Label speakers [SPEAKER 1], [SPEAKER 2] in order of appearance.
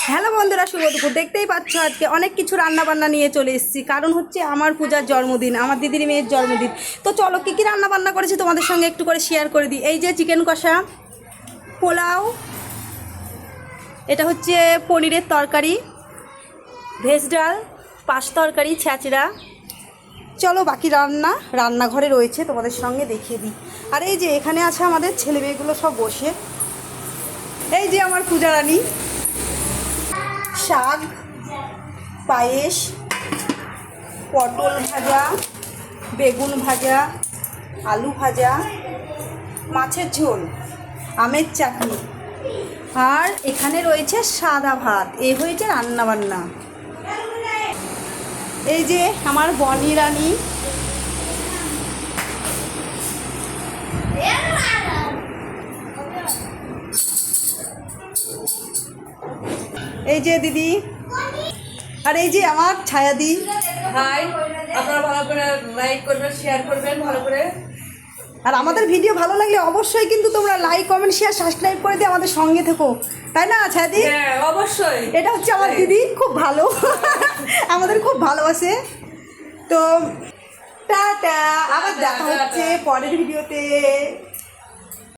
[SPEAKER 1] Hello বন্ধুরা, শুভ দুপুর। দেখতেই পাচ্ছ আজকে অনেক কিছু রান্না বান্না নিয়ে চলে এসেছি, কারণ হচ্ছে আমার পূজার জন্মদিন, আমার দিদির মেয়ের জন্মদিন। তো চলো কী কী রান্না বান্না করেছি তোমাদের সঙ্গে একটু করে শেয়ার করে দিই। এই যে চিকেন কষা, পোলাও, এটা হচ্ছে পনিরের তরকারি, ভেজ ডাল, পাঁচ তরকারি, ছ্যাঁচড়া। চলো বাকি রান্নাঘরে রয়েছে, তোমাদের সঙ্গে দেখিয়ে দিই। আর এই যে এখানে আছে আমাদের ছেলে মেয়েগুলো সব বসে। এই যে আমার পূজা রানী, শাক, পায়েস, পটল ভাজা, বেগুন ভাজা, আলু ভাজা, মাছের ঝোল, আমের চাটনি, আর এখানে রয়েছে সাদা ভাত। এই হয়েছে রান্নাবান্না। এই যে আমার বনি রানী, এই যে দিদি, আর এই যে আমার ছায়াদি।
[SPEAKER 2] হাই, আপনারা ভালো করে লাইক করবেন, শেয়ার করবেন ভালো করে।
[SPEAKER 1] আর আমাদের ভিডিও ভালো লাগলে অবশ্যই কিন্তু তোমরা লাইক, কমেন্ট, শেয়ার, সাবস্ক্রাইব করে দিয়ে আমাদের সঙ্গে থেকো, তাই না ছায়াদি?
[SPEAKER 2] হ্যাঁ অবশ্যই।
[SPEAKER 1] এটা হচ্ছে আমার দিদি, খুব ভালো, আমাদের খুব ভালোবাসে। তো টাটা, আবার দেখা হচ্ছে পরের ভিডিওতে।